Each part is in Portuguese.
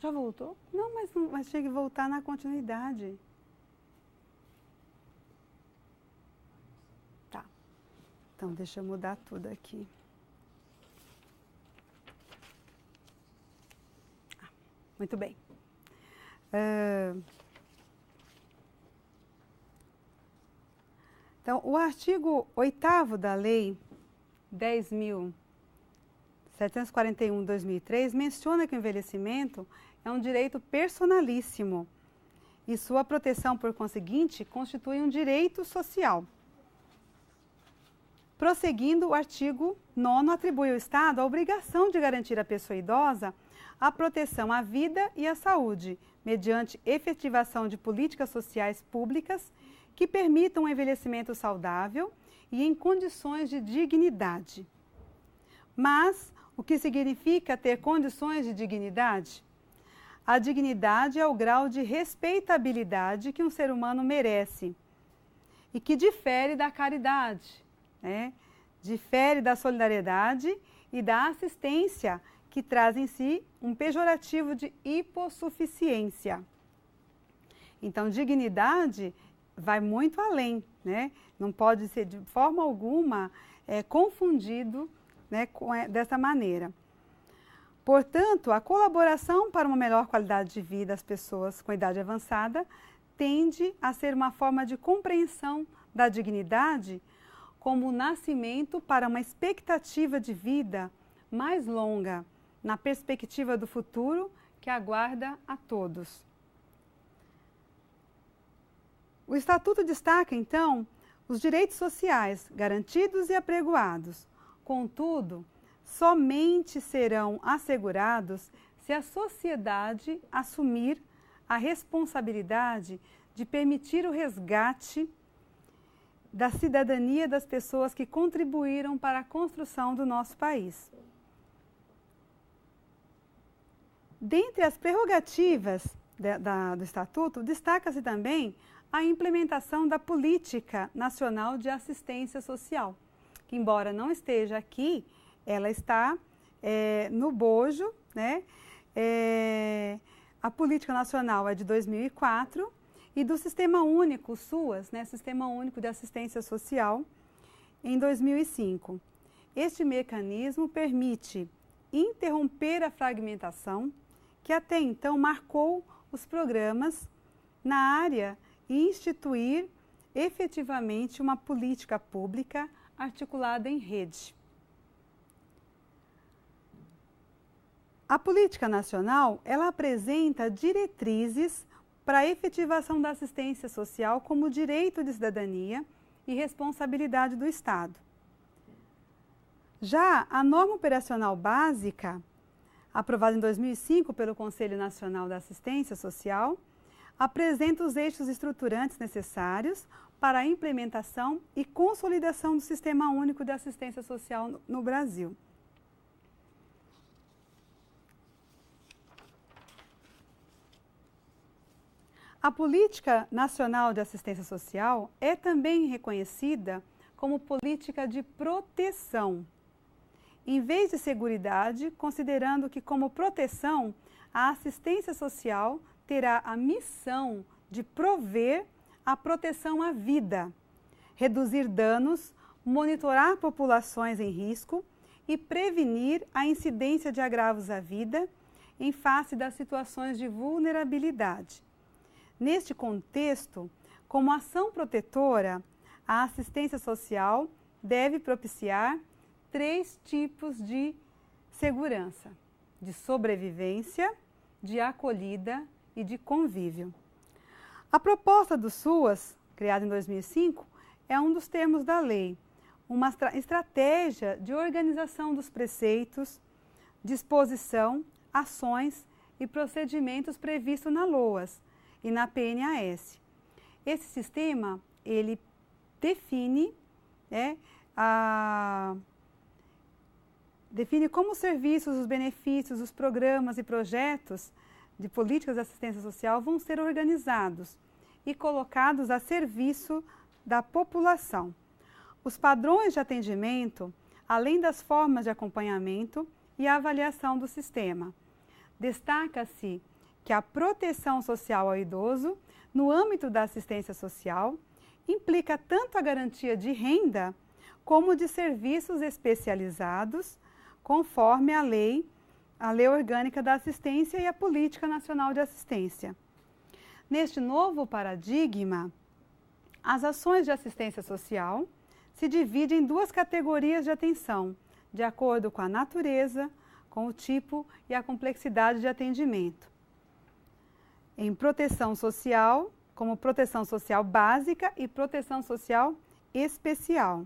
Já voltou? Não, mas tinha que voltar na continuidade. Tá. Então, deixa eu mudar tudo aqui. Muito bem. Então, o artigo 8º da Lei 10.741/2003 menciona que o envelhecimento é um direito personalíssimo e sua proteção, por conseguinte, constitui um direito social. Prosseguindo, o artigo 9º atribui ao Estado a obrigação de garantir à pessoa idosa a proteção à vida e à saúde, mediante efetivação de políticas sociais públicas que permitam um envelhecimento saudável e em condições de dignidade. Mas o que significa ter condições de dignidade? A dignidade é o grau de respeitabilidade que um ser humano merece e que difere da caridade, né? Difere da solidariedade e da assistência, que traz em si um pejorativo de hipossuficiência. Então, dignidade vai muito além, né? Não pode ser de forma alguma confundido, né, dessa maneira. Portanto, a colaboração para uma melhor qualidade de vida das pessoas com idade avançada tende a ser uma forma de compreensão da dignidade como o nascimento para uma expectativa de vida mais longa, na perspectiva do futuro que aguarda a todos. O Estatuto destaca, então, os direitos sociais garantidos e apregoados. Contudo, somente serão assegurados se a sociedade assumir a responsabilidade de permitir o resgate da cidadania das pessoas que contribuíram para a construção do nosso país. Dentre as prerrogativas do Estatuto, destaca-se também a implementação da Política Nacional de Assistência Social, que, embora não esteja aqui, ela está no bojo, né? A Política Nacional é de 2004 e do Sistema Único, SUAS, né? Sistema Único de Assistência Social, em 2005. Este mecanismo permite interromper a fragmentação que até então marcou os programas na área e instituir efetivamente uma política pública articulada em rede. A política nacional, ela apresenta diretrizes para a efetivação da assistência social como direito de cidadania e responsabilidade do Estado. Já a norma operacional básica, aprovada em 2005 pelo Conselho Nacional da Assistência Social, apresenta os eixos estruturantes necessários para a implementação e consolidação do Sistema Único de Assistência Social no Brasil. A Política Nacional de Assistência Social é também reconhecida como política de proteção, em vez de seguridade, considerando que, como proteção, a assistência social terá a missão de prover a proteção à vida, reduzir danos, monitorar populações em risco e prevenir a incidência de agravos à vida em face das situações de vulnerabilidade. Neste contexto, como ação protetora, a assistência social deve propiciar 3 tipos de segurança: de sobrevivência, de acolhida e de convívio. A proposta do SUAS, criada em 2005, é um dos termos da lei, uma estratégia de organização dos preceitos, disposição, ações e procedimentos previstos na LOAS e na PNAS. Esse sistema, ele define, define como os serviços, os benefícios, os programas e projetos de políticas de assistência social vão ser organizados e colocados a serviço da população. Os padrões de atendimento, além das formas de acompanhamento e a avaliação do sistema. Destaca-se que a proteção social ao idoso, no âmbito da assistência social, implica tanto a garantia de renda como de serviços especializados, conforme a Lei Orgânica da Assistência e a Política Nacional de Assistência. Neste novo paradigma, as ações de assistência social se dividem em duas categorias de atenção, de acordo com a natureza, com o tipo e a complexidade de atendimento. Em proteção social, como proteção social básica e proteção social especial.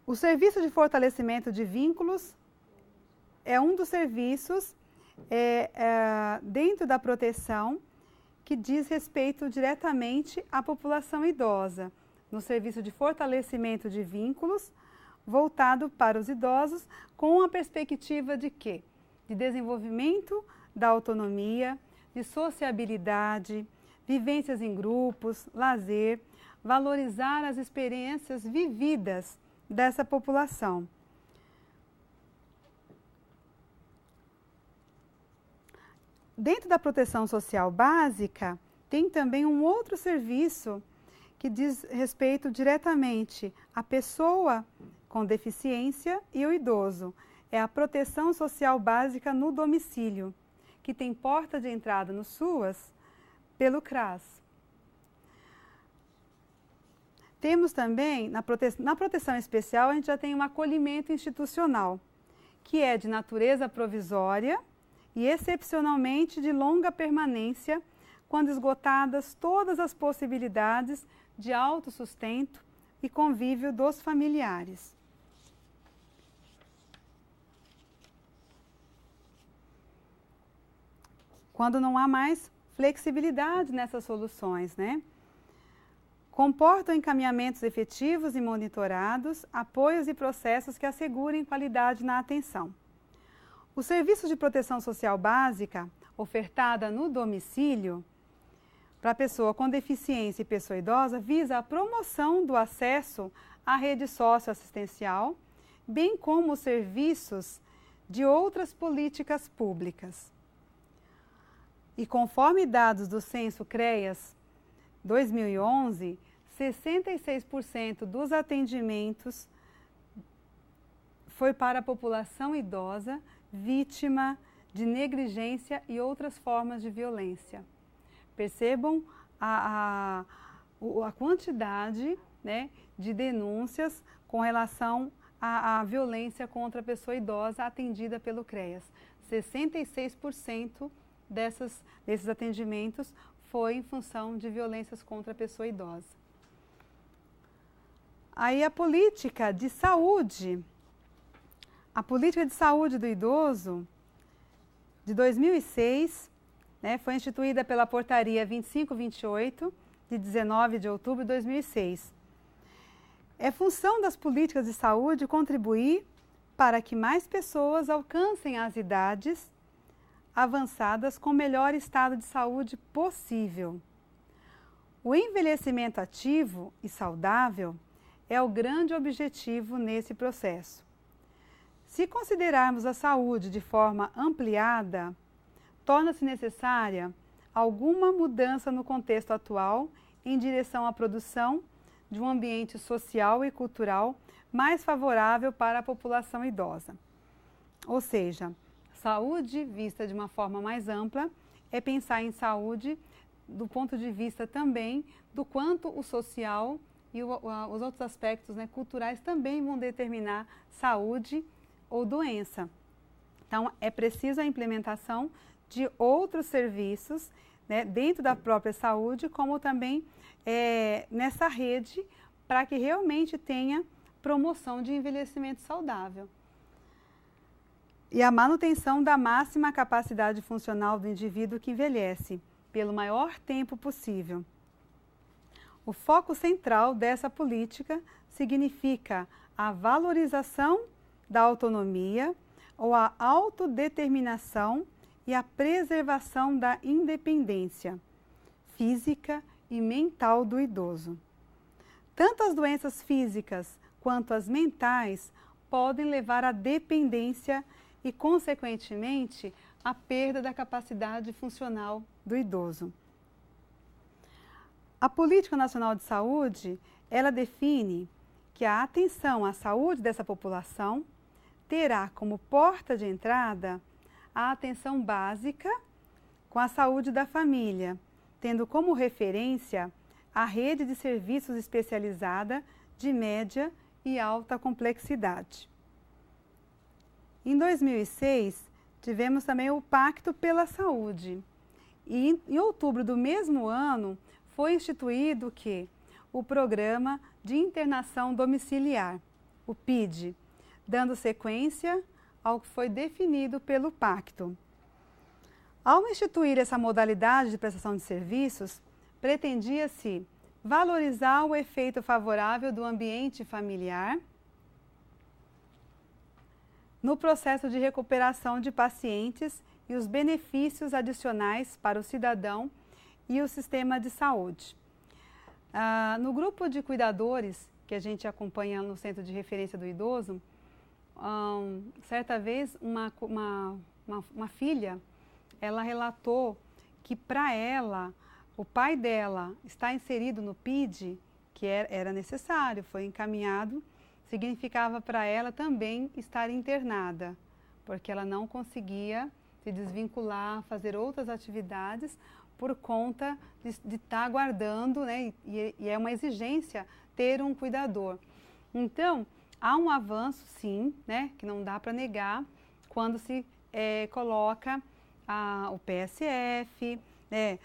O serviço de fortalecimento de vínculos é um dos serviços dentro da proteção que diz respeito diretamente à população idosa, no serviço de fortalecimento de vínculos voltado para os idosos com a perspectiva de quê? De desenvolvimento da autonomia, de sociabilidade, vivências em grupos, lazer, valorizar as experiências vividas dessa população. Dentro da proteção social básica, tem também um outro serviço que diz respeito diretamente à pessoa com deficiência e o idoso. É a proteção social básica no domicílio, que tem porta de entrada no SUAS pelo CRAS. Temos também, na proteção especial, a gente já tem um acolhimento institucional, que é de natureza provisória e excepcionalmente de longa permanência, quando esgotadas todas as possibilidades de autossustento e convívio dos familiares. Quando não há mais flexibilidade nessas soluções, né? Comportam encaminhamentos efetivos e monitorados, apoios e processos que assegurem qualidade na atenção. O serviço de proteção social básica, ofertada no domicílio, para pessoa com deficiência e pessoa idosa, visa a promoção do acesso à rede socioassistencial, bem como os serviços de outras políticas públicas. E conforme dados do Censo CREAS 2011, 66% dos atendimentos foi para a população idosa vítima de negligência e outras formas de violência. Percebam a quantidade, né, de denúncias com relação à violência contra a pessoa idosa atendida pelo CREAS. 66% desses atendimentos foi em função de violências contra a pessoa idosa. Aí a política de saúde do idoso de 2006, né, foi instituída pela Portaria 2528, de 19 de outubro de 2006. É função das políticas de saúde contribuir para que mais pessoas alcancem as idades avançadas com o melhor estado de saúde possível. O envelhecimento ativo e saudável é o grande objetivo nesse processo. Se considerarmos a saúde de forma ampliada, torna-se necessária alguma mudança no contexto atual em direção à produção de um ambiente social e cultural mais favorável para a população idosa. Ou seja, saúde vista de uma forma mais ampla é pensar em saúde do ponto de vista também do quanto o social e os outros aspectos, né, culturais também vão determinar saúde ou doença. Então, é preciso a implementação de outros serviços, né, dentro da própria saúde, como também nessa rede, para que realmente tenha promoção de envelhecimento saudável. E a manutenção da máxima capacidade funcional do indivíduo que envelhece, pelo maior tempo possível. O foco central dessa política significa a valorização da autonomia ou a autodeterminação e a preservação da independência física e mental do idoso. Tanto as doenças físicas quanto as mentais podem levar à dependência e, consequentemente, a perda da capacidade funcional do idoso. A Política Nacional de Saúde, ela define que a atenção à saúde dessa população terá como porta de entrada a atenção básica com a saúde da família, tendo como referência a rede de serviços especializada de média e alta complexidade. Em 2006, tivemos também o Pacto pela Saúde. E em outubro do mesmo ano, foi instituído o Programa de Internação Domiciliar, o PID, dando sequência ao que foi definido pelo Pacto. Ao instituir essa modalidade de prestação de serviços, pretendia-se valorizar o efeito favorável do ambiente familiar no processo de recuperação de pacientes e os benefícios adicionais para o cidadão e o sistema de saúde. No grupo de cuidadores que a gente acompanha no Centro de Referência do Idoso, certa vez uma filha, ela relatou que para ela, o pai dela está inserido no PID, que era necessário, foi encaminhado, significava para ela também estar internada, porque ela não conseguia se desvincular, fazer outras atividades por conta de estar aguardando, né? E é uma exigência ter um cuidador. Então, há um avanço, sim, né? Que não dá para negar quando se coloca o PSF, né?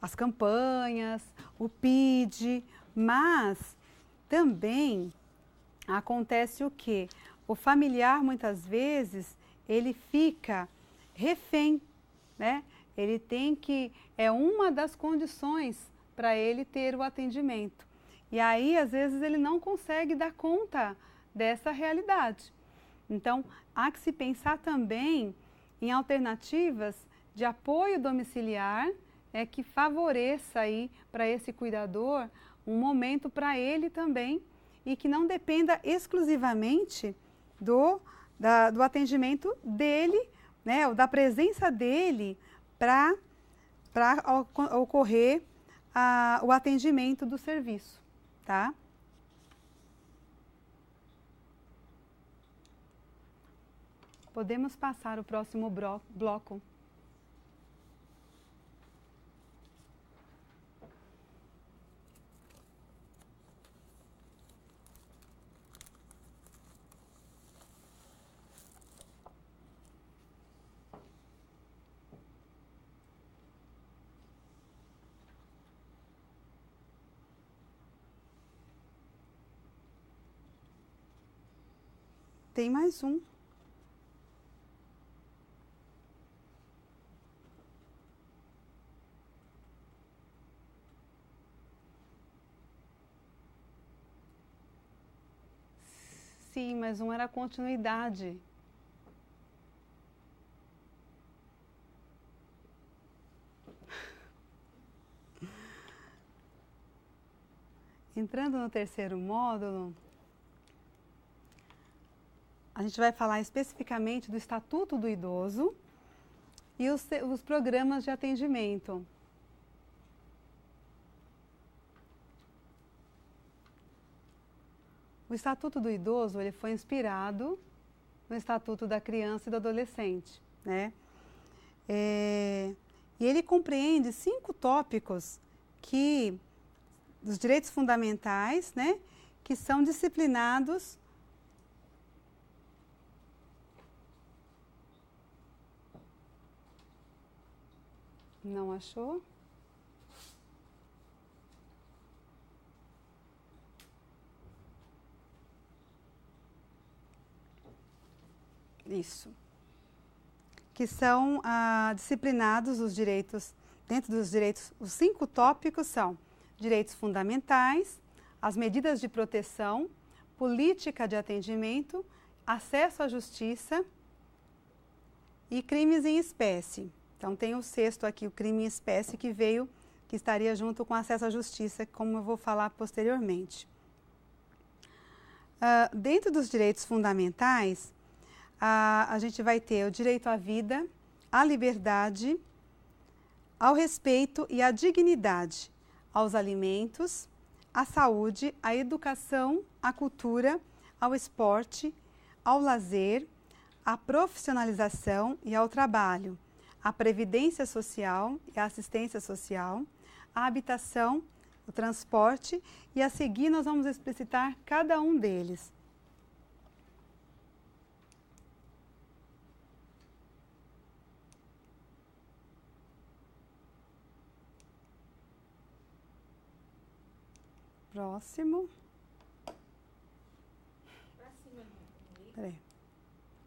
As campanhas, o PID, mas também acontece o quê? O familiar, muitas vezes, ele fica refém, né? Ele tem que, é uma das condições para ele ter o atendimento. E aí, às vezes, ele não consegue dar conta dessa realidade. Então, há que se pensar também em alternativas de apoio domiciliar, que favoreça aí para esse cuidador um momento para ele também e que não dependa exclusivamente do atendimento dele, né, ou da presença dele para ocorrer o atendimento do serviço, tá? Podemos passar o próximo bloco. Tem mais um. Sim, mas um era a continuidade. Entrando no terceiro módulo, a gente vai falar especificamente do Estatuto do Idoso e os programas de atendimento. O Estatuto do Idoso, ele foi inspirado no Estatuto da Criança e do Adolescente, né? E ele compreende 5 tópicos dos direitos fundamentais, né, que são disciplinados Não achou? Isso. Que são disciplinados os direitos, dentro dos direitos, os 5 tópicos são direitos fundamentais, as medidas de proteção, política de atendimento, acesso à justiça e crimes em espécie. Então, tem o 6º aqui, o crime em espécie, que estaria junto com acesso à justiça, como eu vou falar posteriormente. Dentro dos direitos fundamentais, a gente vai ter o direito à vida, à liberdade, ao respeito e à dignidade, aos alimentos, à saúde, à educação, à cultura, ao esporte, ao lazer, à profissionalização e ao trabalho, à previdência social e à assistência social, à habitação, o transporte, e a seguir nós vamos explicitar cada um deles. Próximo. Peraí.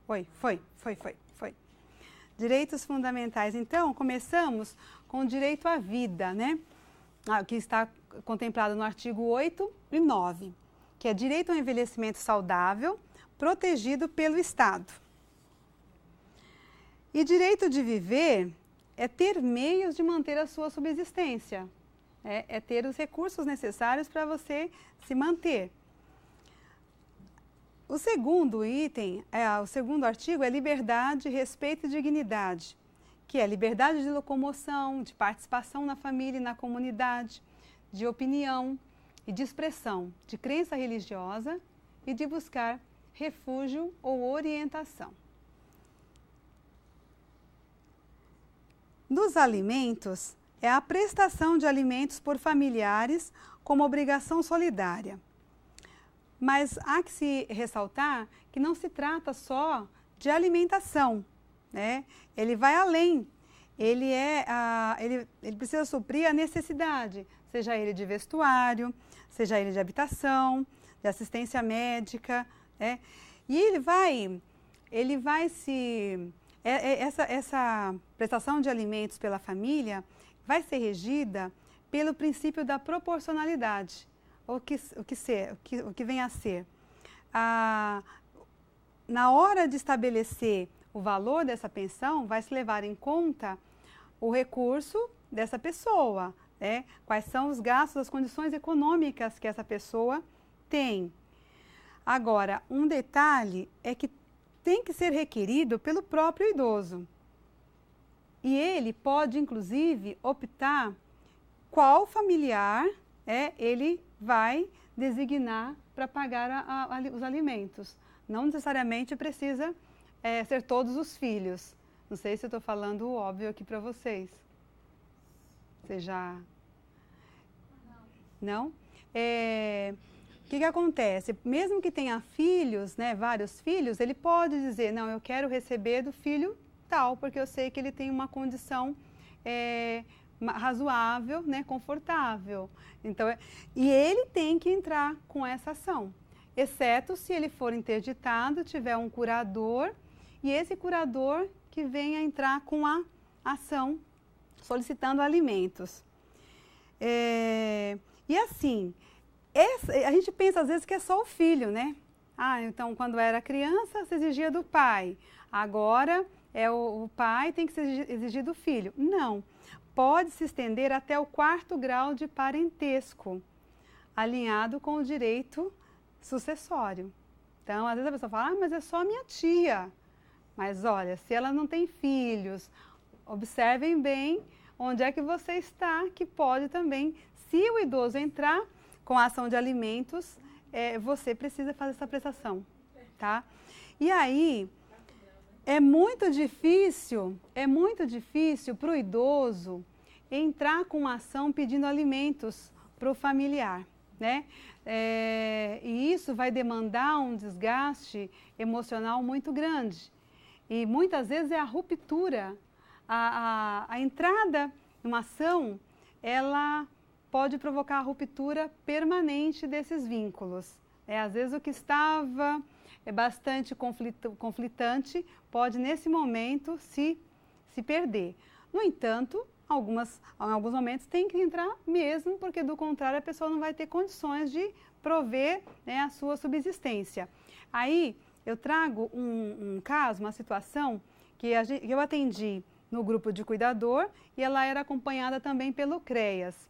Foi. Direitos fundamentais. Então, começamos com o direito à vida, né? Que está contemplado no artigo 8 e 9, que é direito ao envelhecimento saudável, protegido pelo Estado. E direito de viver é ter meios de manter a sua subsistência, é ter os recursos necessários para você se manter. O segundo item, o segundo artigo é liberdade, respeito e dignidade, que é liberdade de locomoção, de participação na família e na comunidade, de opinião e de expressão, de crença religiosa e de buscar refúgio ou orientação. Dos alimentos, é a prestação de alimentos por familiares como obrigação solidária. Mas há que se ressaltar que não se trata só de alimentação, né? Ele vai além. Ele precisa suprir a necessidade, seja ele de vestuário, seja ele de habitação, de assistência médica, né? E ele vai se... Essa prestação de alimentos pela família vai ser regida pelo princípio da proporcionalidade. O que vem a ser? Na hora de estabelecer o valor dessa pensão, vai se levar em conta o recurso dessa pessoa, né? Quais são os gastos, as condições econômicas que essa pessoa tem. Agora, um detalhe é que tem que ser requerido pelo próprio idoso. E ele pode, inclusive, optar qual familiar ele vai designar para pagar os alimentos. Não necessariamente precisa ser todos os filhos. Não sei se eu estou falando óbvio aqui para vocês. Você já... Não? O que acontece? Mesmo que tenha filhos, né, vários filhos, ele pode dizer, não, eu quero receber do filho tal, porque eu sei que ele tem uma condição razoável, né, confortável. Então, e ele tem que entrar com essa ação, exceto se ele for interditado, tiver um curador, e esse curador que venha entrar com a ação solicitando alimentos. E assim, a gente pensa às vezes que é só o filho, né? Então quando era criança se exigia do pai, agora o pai tem que se exigir do filho. Não, pode se estender até o 4º grau de parentesco, alinhado com o direito sucessório. Então, às vezes a pessoa fala, mas é só minha tia. Mas olha, se ela não tem filhos, observem bem onde é que você está, que pode também, se o idoso entrar com a ação de alimentos, você precisa fazer essa prestação, tá? E aí, é muito difícil para o idoso entrar com uma ação pedindo alimentos para o familiar, né? E isso vai demandar um desgaste emocional muito grande. E muitas vezes é a ruptura, a entrada numa ação, ela pode provocar a ruptura permanente desses vínculos. Às vezes o que estava bastante conflitante pode, nesse momento, se perder. No entanto, em alguns momentos tem que entrar mesmo, porque do contrário a pessoa não vai ter condições de prover, né, a sua subsistência. Aí eu trago um caso, uma situação que eu atendi no grupo de cuidador e ela era acompanhada também pelo CREAS.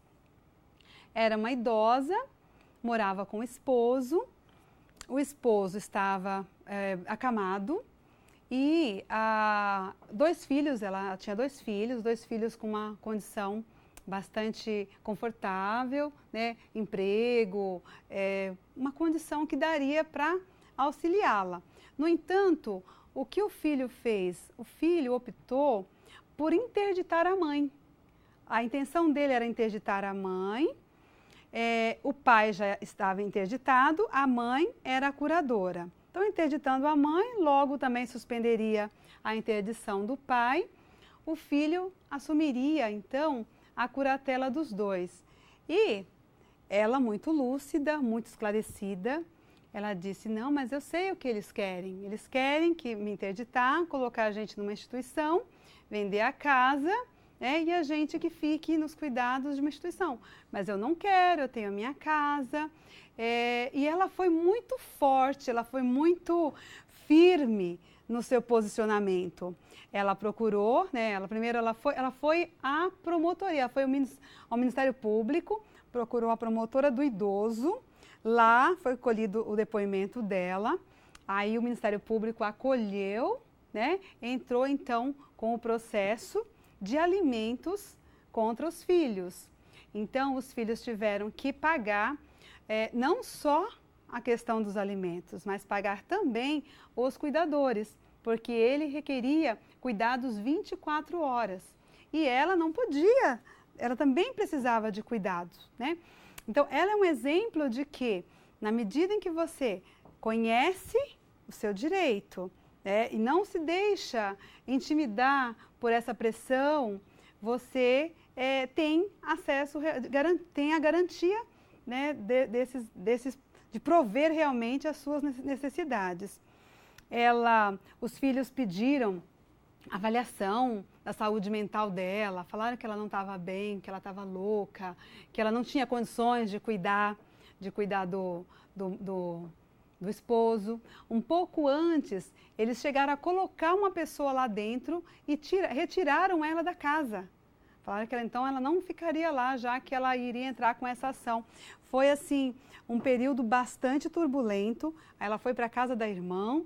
Era uma idosa, morava com o esposo estava acamado E ela tinha dois filhos com uma condição bastante confortável, né? Emprego, uma condição que daria para auxiliá-la. No entanto, o que o filho fez? O filho optou por interditar a mãe. A intenção dele era interditar a mãe, o pai já estava interditado, a mãe era a curadora. Então, interditando a mãe, logo também suspenderia a interdição do pai. O filho assumiria, então, a curatela dos dois. E ela, muito lúcida, muito esclarecida, ela disse, não, mas eu sei o que eles querem. Eles querem que me interditar, colocar a gente numa instituição, vender a casa, e a gente que fique nos cuidados de uma instituição. Mas eu não quero, eu tenho a minha casa. E ela foi muito forte, ela foi muito firme no seu posicionamento. Ela procurou, primeiro ela foi à promotoria, foi ao Ministério Público, procurou a promotora do idoso, lá foi colhido o depoimento dela, aí o Ministério Público acolheu, entrou então com o processo de alimentos contra os filhos. Então, os filhos tiveram que pagar não só a questão dos alimentos, mas pagar também os cuidadores, porque ele requeria cuidados 24 horas. E ela não podia, ela também precisava de cuidados, Então, ela é um exemplo de que, na medida em que você conhece o seu direito, e não se deixa intimidar por essa pressão, você tem acesso, tem a garantia de prover realmente as suas necessidades. Os filhos pediram avaliação da saúde mental dela, falaram que ela não estava bem, que ela estava louca, que ela não tinha condições de cuidar do esposo. Um pouco antes, eles chegaram a colocar uma pessoa lá dentro e retiraram ela da casa. Falaram que ela não ficaria lá, já que ela iria entrar com essa ação. Foi assim, um período bastante turbulento. Aí ela foi para a casa da irmã,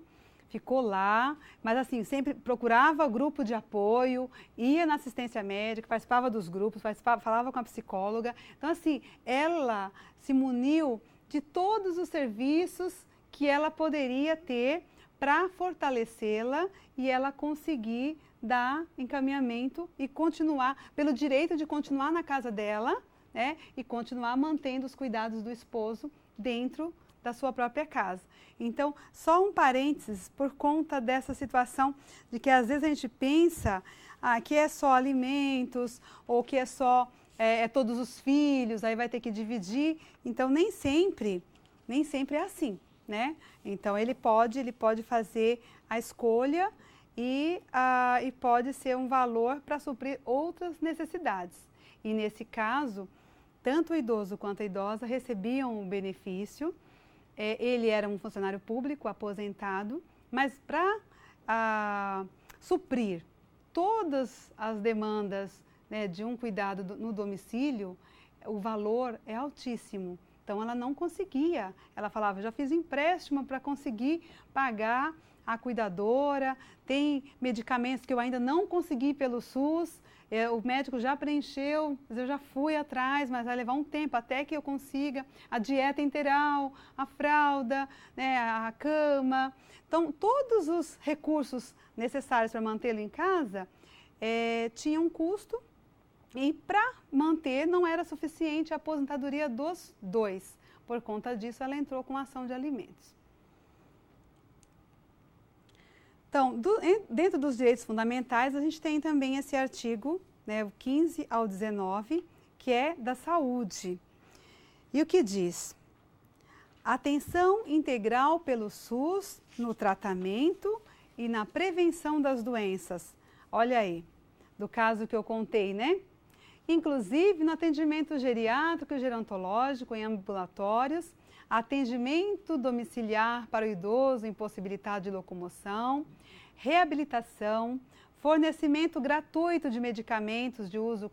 ficou lá, mas assim, sempre procurava grupo de apoio, ia na assistência médica, participava dos grupos, falava com a psicóloga. Então assim, ela se muniu de todos os serviços que ela poderia ter para fortalecê-la e ela conseguir dar encaminhamento e continuar, pelo direito de continuar na casa dela, e continuar mantendo os cuidados do esposo dentro da sua própria casa. Então, só um parênteses, por conta dessa situação de que às vezes a gente pensa que é só alimentos, ou que é só todos os filhos, aí vai ter que dividir. Então, nem sempre é assim, Então, ele pode fazer a escolha e pode ser um valor para suprir outras necessidades. E nesse caso, tanto o idoso quanto a idosa recebiam o benefício. Ele era um funcionário público aposentado, mas para suprir todas as demandas de um cuidado no domicílio, o valor é altíssimo. Então, ela não conseguia. Ela falava, já fiz empréstimo para conseguir pagar a cuidadora, tem medicamentos que eu ainda não consegui pelo SUS, o médico já preencheu, eu já fui atrás, mas vai levar um tempo até que eu consiga a dieta integral, a fralda, a cama. Então, todos os recursos necessários para mantê-lo em casa tinham um custo e para manter não era suficiente a aposentadoria dos dois. Por conta disso, ela entrou com a ação de alimentos. Então, dentro dos direitos fundamentais, a gente tem também esse artigo, o 15 ao 19, que é da saúde. E o que diz? Atenção integral pelo SUS no tratamento e na prevenção das doenças. Olha aí, do caso que eu contei, Inclusive no atendimento geriátrico e gerontológico em ambulatórios, atendimento domiciliar para o idoso impossibilitado de locomoção, reabilitação, fornecimento gratuito de medicamentos de uso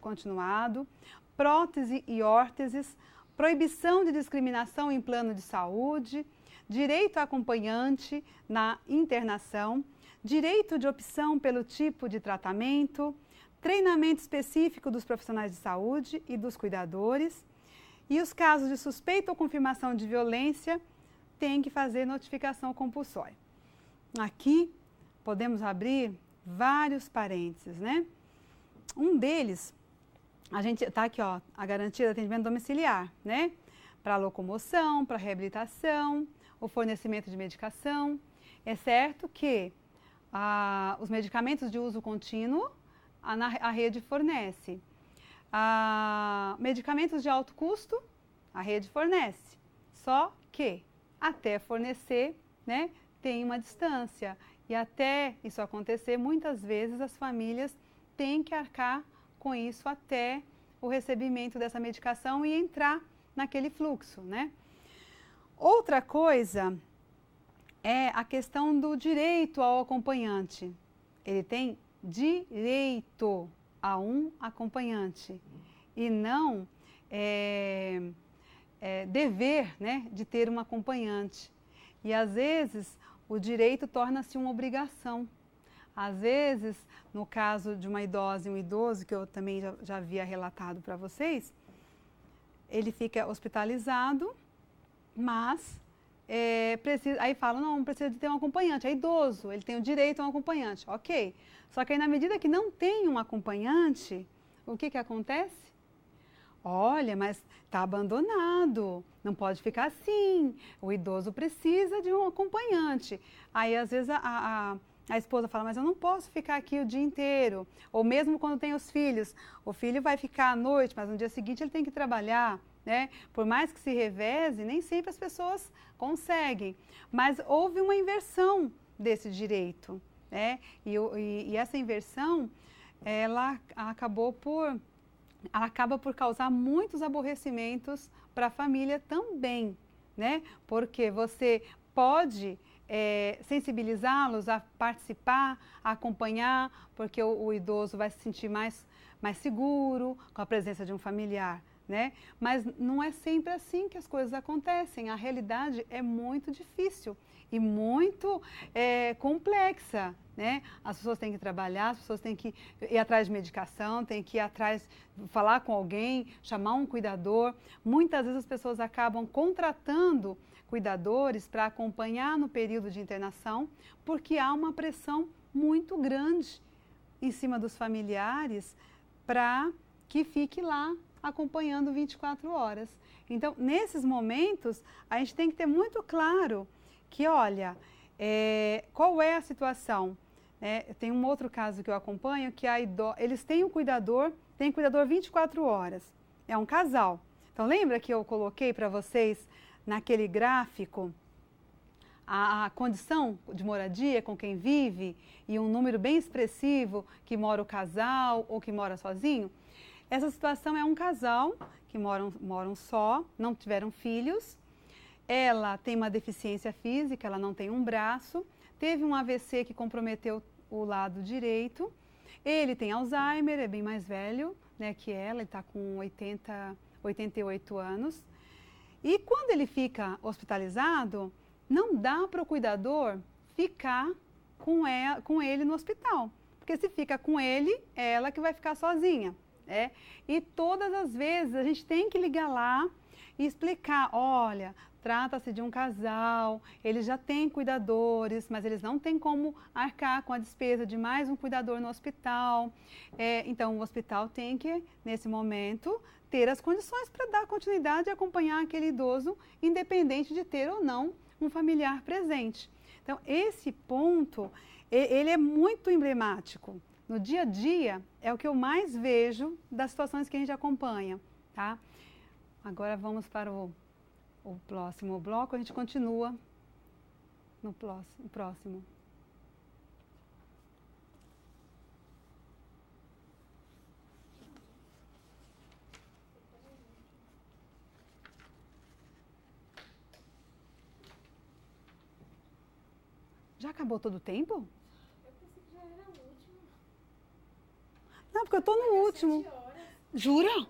continuado, prótese e órteses, proibição de discriminação em plano de saúde, direito a acompanhante na internação, direito de opção pelo tipo de tratamento, treinamento específico dos profissionais de saúde e dos cuidadores, e os casos de suspeita ou confirmação de violência têm que fazer notificação compulsória. Aqui podemos abrir vários parênteses, né? Um deles, a gente tá aqui, ó, a garantia de atendimento domiciliar, né? Para locomoção, para reabilitação, o fornecimento de medicação. É certo que os medicamentos de uso contínuo a rede fornece. Medicamentos de alto custo, a rede fornece. Só que até fornecer, né, tem uma distância. E até isso acontecer, muitas vezes as famílias têm que arcar com isso até o recebimento dessa medicação e entrar naquele fluxo, né? Outra coisa é a questão do direito ao acompanhante. Ele tem direito a um acompanhante e não dever, né, de ter um acompanhante. E às vezes o direito torna-se uma obrigação. Às vezes, no caso de uma idosa e um idoso, que eu também já havia relatado para vocês, ele fica hospitalizado, mas aí fala, não precisa de ter um acompanhante, é idoso, ele tem o direito a um acompanhante, ok. Só que aí na medida que não tem um acompanhante, o que acontece? Olha, mas está abandonado, não pode ficar assim, o idoso precisa de um acompanhante. Aí às vezes a esposa fala, mas eu não posso ficar aqui o dia inteiro. Ou mesmo quando tem os filhos, o filho vai ficar à noite, mas no dia seguinte ele tem que trabalhar, né? Por mais que se reveze, nem sempre as pessoas conseguem. Mas houve uma inversão desse direito, né? E essa inversão, ela acaba por causar muitos aborrecimentos para a família também, né? Porque você pode sensibilizá-los a participar, a acompanhar, porque o idoso vai se sentir mais seguro com a presença de um familiar, né? Mas não é sempre assim que as coisas acontecem. A realidade é muito difícil e muito complexa, né? As pessoas têm que trabalhar, as pessoas têm que ir atrás de medicação, têm que ir atrás, falar com alguém, chamar um cuidador. Muitas vezes as pessoas acabam contratando cuidadores para acompanhar no período de internação, porque há uma pressão muito grande em cima dos familiares para que fique lá acompanhando 24 horas. Então, nesses momentos, a gente tem que ter muito claro que, olha, qual é a situação? Tem um outro caso que eu acompanho, que eles têm um cuidador, tem cuidador 24 horas. É um casal. Então, lembra que eu coloquei para vocês naquele gráfico a condição de moradia com quem vive e um número bem expressivo que mora o casal ou que mora sozinho? Essa situação é um casal que moram só, não tiveram filhos. Ela tem uma deficiência física, ela não tem um braço, teve um AVC que comprometeu o lado direito. Ele tem Alzheimer, é bem mais velho, né, que ela, ele está com 88 anos. E quando ele fica hospitalizado, não dá para o cuidador ficar com ele no hospital. Porque se fica com ele, é ela que vai ficar sozinha. E todas as vezes a gente tem que ligar lá e explicar, olha, trata-se de um casal, eles já têm cuidadores, mas eles não têm como arcar com a despesa de mais um cuidador no hospital. Então, o hospital tem que, nesse momento, ter as condições para dar continuidade e acompanhar aquele idoso, independente de ter ou não um familiar presente. Então, esse ponto, ele é muito emblemático. No dia a dia, é o que eu mais vejo das situações que a gente acompanha, tá? Agora vamos para o próximo bloco, a gente continua no próximo. Já acabou todo o tempo? Eu pensei que já era o último. Não, porque eu estou no último. Jura? Já.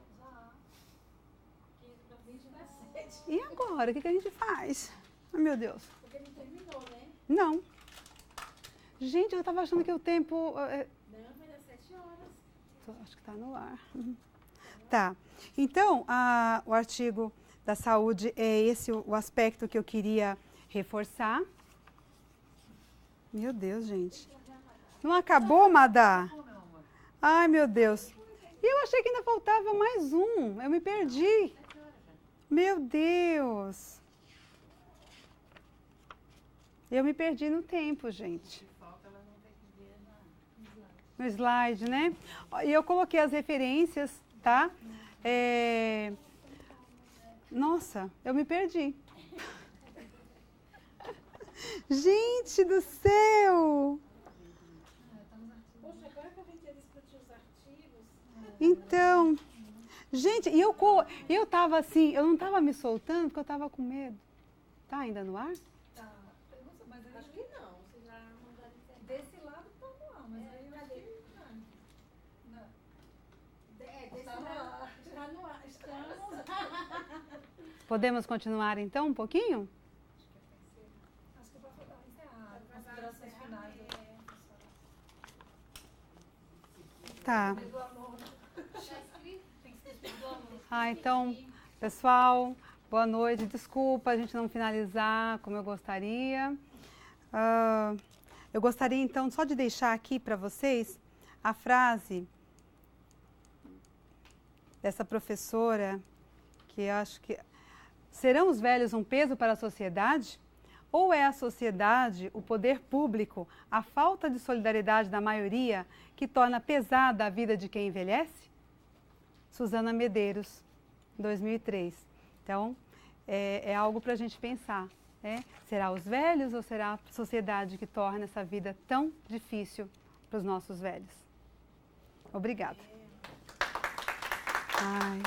15 para 20 dá 7. E agora? O que a gente faz? Ai, meu Deus. Porque não terminou, né? Não. Gente, eu estava achando que o tempo... Não, vai dar 7 horas. Acho que está no ar. Tá. Então, o artigo da saúde é esse o aspecto que eu queria reforçar. Meu Deus, gente. Não acabou, Madá? Ai, meu Deus. E eu achei que ainda faltava mais um. Eu me perdi. Meu Deus. Eu me perdi no tempo, gente. No slide, né? E eu coloquei as referências, tá? Nossa, eu me perdi. Gente do céu! Poxa, agora que a gente ia discutir os artigos... Então, gente, e eu tava assim, eu não tava me soltando porque eu tava com medo. Tá ainda no ar? Tá. Mas acho que não. Você já mandaram desse lado tá no ar, mas aí eu acho que não. Desse lado está no ar. Estamos... Podemos continuar então um pouquinho? Acho que vai encerrar as considerações finais. Tá. Do aluno. Tem que ser do aluno. Então, pessoal, boa noite. Desculpa a gente não finalizar como eu gostaria. Eu gostaria então só de deixar aqui para vocês a frase dessa professora que eu acho que serão os velhos um peso para a sociedade? Ou é a sociedade, o poder público, a falta de solidariedade da maioria que torna pesada a vida de quem envelhece? Suzana Medeiros, 2003. Então, é algo para a gente pensar, né? Será os velhos ou será a sociedade que torna essa vida tão difícil para os nossos velhos? Obrigada. Ai.